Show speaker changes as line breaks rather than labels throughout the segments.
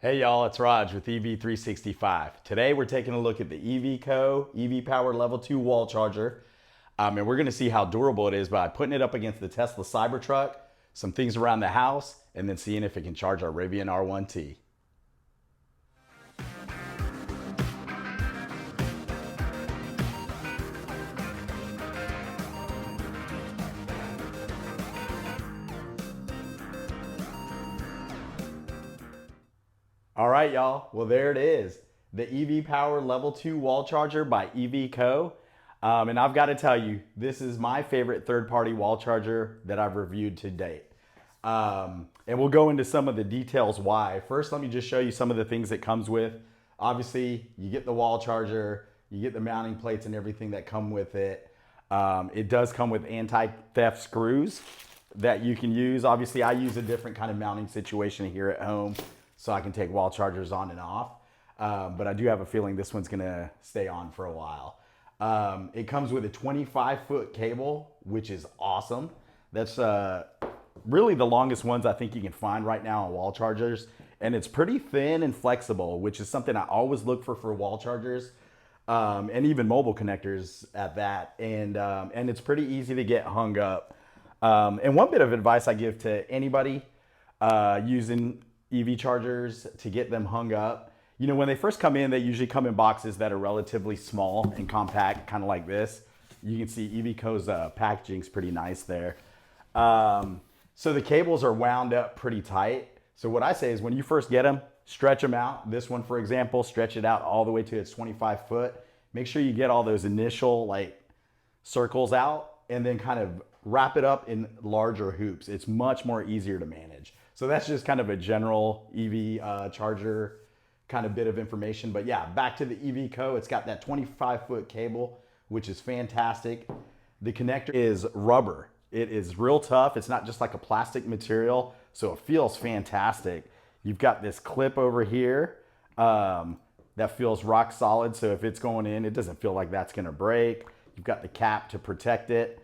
Hey y'all, it's Raj with EV365. Today we're taking a look at the EVIQO EVPower Level 2 wall charger. And we're gonna see how durable it is by putting it up against the Tesla Cybertruck, some things around the house, and then seeing if it can charge our Rivian R1T. All right, y'all. Well, there it is. The EVPower Level 2 wall charger by EVIQO. And I've got to tell you, this is my favorite third-party wall charger that I've reviewed to date. And we'll go into some of the details why. First, let me just show you some of the things it comes with. Obviously, you get the wall charger, you get the mounting plates and everything that come with it. It does come with anti-theft screws that you can use. Obviously, I use a different kind of mounting situation here at home, so I can take wall chargers on and off. But I do have a feeling this one's gonna stay on for a while. It comes with a 25-foot cable, which is awesome. That's really the longest ones I think you can find right now on wall chargers. And it's pretty thin and flexible, which is something I always look for wall chargers. And even mobile connectors at that. And it's pretty easy to get hung up. And one bit of advice I give to anybody using EV chargers to get them hung up, you know, when they first come in, they usually come in boxes that are relatively small and compact, kind of like this. You can see EVIQO's packaging's pretty nice there. So the cables are wound up pretty tight. So what I say is when you first get them, stretch them out. This one, for example, stretch it out all the way to its 25 foot. Make sure you get all those initial like circles out and then kind of wrap it up in larger hoops. It's much more easier to manage. So that's just kind of a general EV charger kind of bit of information. But yeah, back to the EVIQO. It's got that 25-foot cable, which is fantastic. The connector is rubber. It is real tough. It's not just like a plastic material, so it feels fantastic. You've got this clip over here that feels rock solid. So if it's going in, it doesn't feel like that's gonna break. You've got the cap to protect it.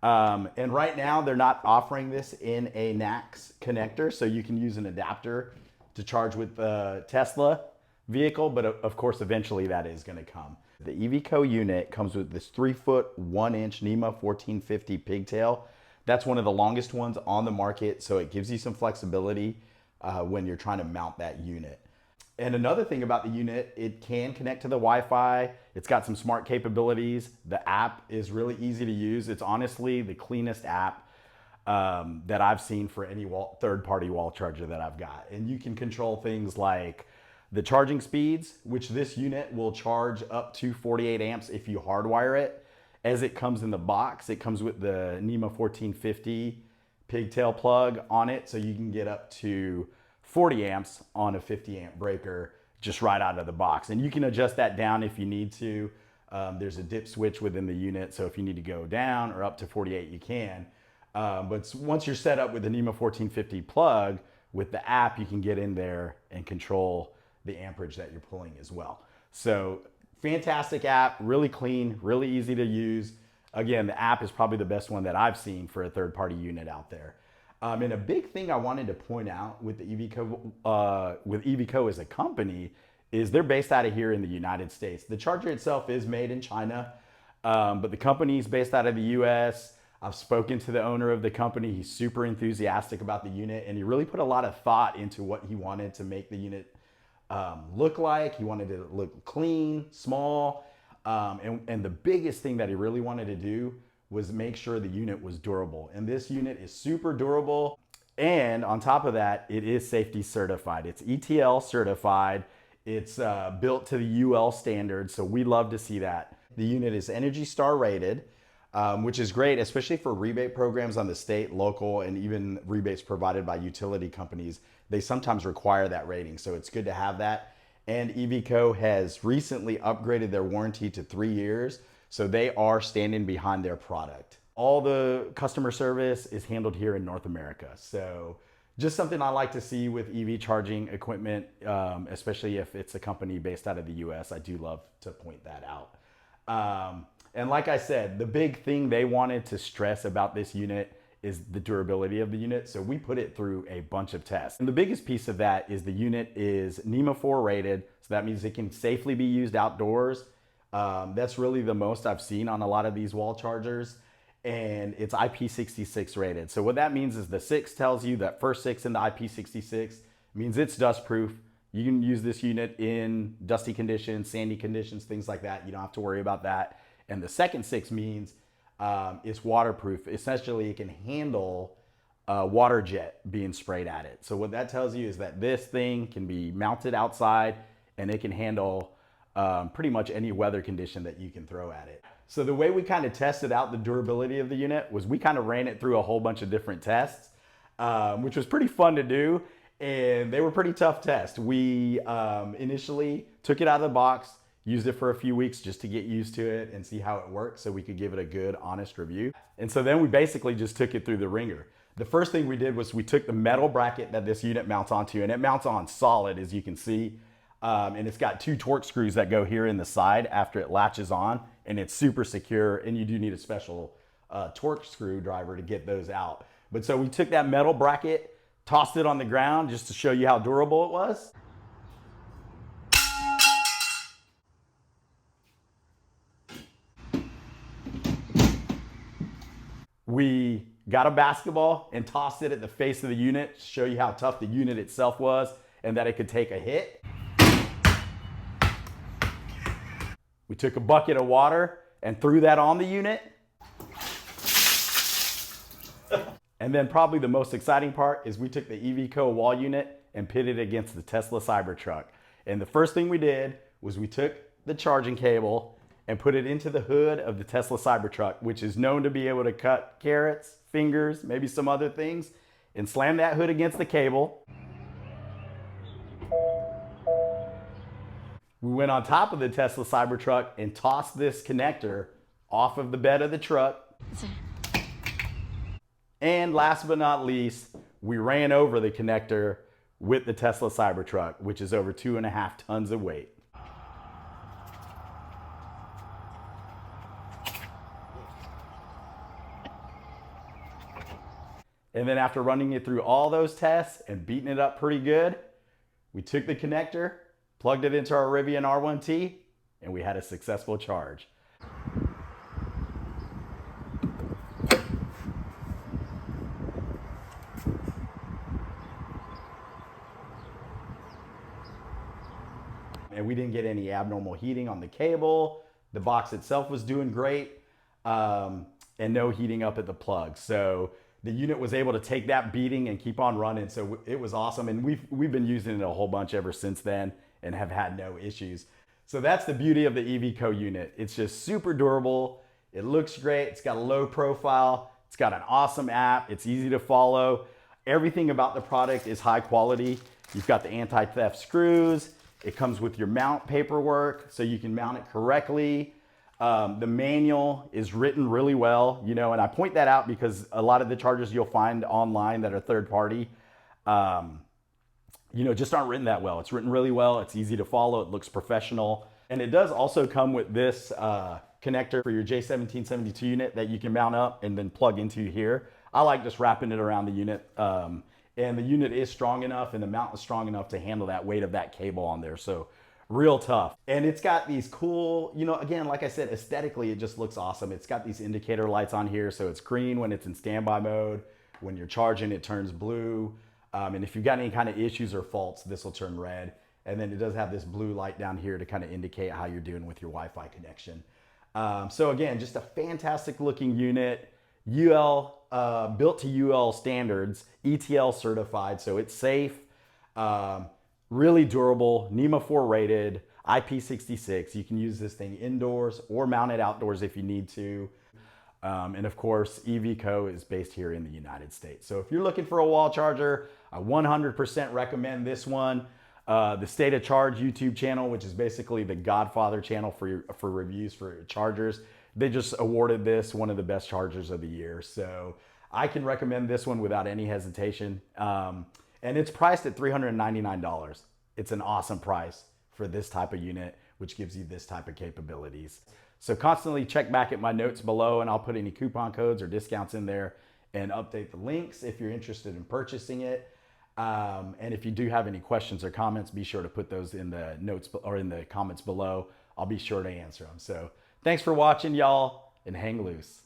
And right now they're not offering this in a NACS connector, so you can use an adapter to charge with the Tesla vehicle, but of course eventually that is going to come. The EVIQO unit comes with this 3-foot 1-inch NEMA 1450 pigtail. That's one of the longest ones on the market, so it gives you some flexibility when you're trying to mount that unit. And another thing about the unit, it can connect to the Wi-Fi. It's got some smart capabilities. The app is really easy to use. It's honestly the cleanest app that I've seen for any third-party wall charger that I've got. And you can control things like the charging speeds, which this unit will charge up to 48 amps if you hardwire it. As it comes in the box, it comes with the NEMA 1450 pigtail plug on it, so you can get up to 40 amps on a 50 amp breaker just right out of the box. And you can adjust that down if you need to. There's a dip switch within the unit, so if you need to go down or up to 48, you can. But once you're set up with the NEMA 1450 plug, with the app, you can get in there and control the amperage that you're pulling as well. So fantastic app, really clean, really easy to use. Again, the app is probably the best one that I've seen for a third-party unit out there. And a big thing I wanted to point out with the EVIQO as a company is they're based out of here in the United States. The charger itself is made in China, but the company is based out of the US. I've spoken to the owner of the company. He's super enthusiastic about the unit, and he really put a lot of thought into what he wanted to make the unit look like. He wanted it to look clean, small, and the biggest thing that he really wanted to do was make sure the unit was durable. And this unit is super durable. And on top of that, it is safety certified. It's ETL certified. It's built to the UL standard, so we love to see that. The unit is Energy Star rated, which is great, especially for rebate programs on the state, local, and even rebates provided by utility companies. They sometimes require that rating, so it's good to have that. And EVIQO has recently upgraded their warranty to 3 years, so they are standing behind their product. All the customer service is handled here in North America. So just something I like to see with EV charging equipment, especially if it's a company based out of the US. I do love to point that out. And like I said, the big thing they wanted to stress about this unit is the durability of the unit. So we put it through a bunch of tests. And the biggest piece of that is the unit is NEMA 4 rated. So that means it can safely be used outdoors. That's really the most I've seen on a lot of these wall chargers. And it's IP66 rated. So what that means is the 6 tells you that first 6 in the IP66 means it's dust proof. You can use this unit in dusty conditions, sandy conditions, things like that. You don't have to worry about that. And the second 6 means it's waterproof. Essentially, it can handle water jet being sprayed at it. So what that tells you is that this thing can be mounted outside and it can handle pretty much any weather condition that you can throw at it. So the way we kind of tested out the durability of the unit was we kind of ran it through a whole bunch of different tests, which was pretty fun to do. And they were pretty tough tests. We initially took it out of the box, used it for a few weeks just to get used to it and see how it works so we could give it a good, honest review. And so then we basically just took it through the ringer. The first thing we did was we took the metal bracket that this unit mounts onto, and it mounts on solid, as you can see. And it's got 2 torque screws that go here in the side after it latches on, and it's super secure, and you do need a special torque screwdriver to get those out. But so we took that metal bracket, tossed it on the ground just to show you how durable it was. We got a basketball and tossed it at the face of the unit to show you how tough the unit itself was and that it could take a hit. We took a bucket of water and threw that on the unit. And then probably the most exciting part is we took the EVIQO wall unit and pitted it against the Tesla Cybertruck. And the first thing we did was we took the charging cable and put it into the hood of the Tesla Cybertruck, which is known to be able to cut carrots, fingers, maybe some other things, and slam that hood against the cable. We went on top of the Tesla Cybertruck and tossed this connector off of the bed of the truck. And last but not least, we ran over the connector with the Tesla Cybertruck, which is over 2.5 tons of weight. And then after running it through all those tests and beating it up pretty good, we took the connector, plugged it into our Rivian R1T, and we had a successful charge. And we didn't get any abnormal heating on the cable. The box itself was doing great, and no heating up at the plug. So the unit was able to take that beating and keep on running. So it was awesome. And we've been using it a whole bunch ever since then and have had no issues. So that's the beauty of the EVIQO unit. It's just super durable. It looks great. It's got a low profile. It's got an awesome app. It's easy to follow. Everything about the product is high quality. You've got the anti-theft screws. It comes with your mount paperwork so you can mount it correctly. The manual is written really well, you know, and I point that out because a lot of the chargers you'll find online that are third party, you know, just aren't written that well. It's written really well. It's easy to follow. It looks professional. And it does also come with this connector for your J1772 unit that you can mount up and then plug into here. I like just wrapping it around the unit. And the unit is strong enough and the mount is strong enough to handle that weight of that cable on there. So real tough. And it's got these cool, you know, again, like I said, aesthetically, it just looks awesome. It's got these indicator lights on here. So it's green when it's in standby mode. When you're charging, it turns blue. And if you've got any kind of issues or faults, this will turn red. And then it does have this blue light down here to kind of indicate how you're doing with your Wi-Fi connection. So again, just a fantastic looking unit. Built to UL standards, ETL certified, so it's safe, really durable, NEMA 4 rated, IP66. You can use this thing indoors or mount it outdoors if you need to. And of course, EVIQO is based here in the United States. So if you're looking for a wall charger, I 100% recommend this one. The State of Charge YouTube channel, which is basically the Godfather channel for reviews for chargers. They just awarded this one of the best chargers of the year. So I can recommend this one without any hesitation. And it's priced at $399. It's an awesome price for this type of unit, which gives you this type of capabilities. So constantly check back at my notes below and I'll put any coupon codes or discounts in there and update the links if you're interested in purchasing it. And if you do have any questions or comments, be sure to put those in the notes or in the comments below. I'll be sure to answer them. So thanks for watching, y'all, and hang loose.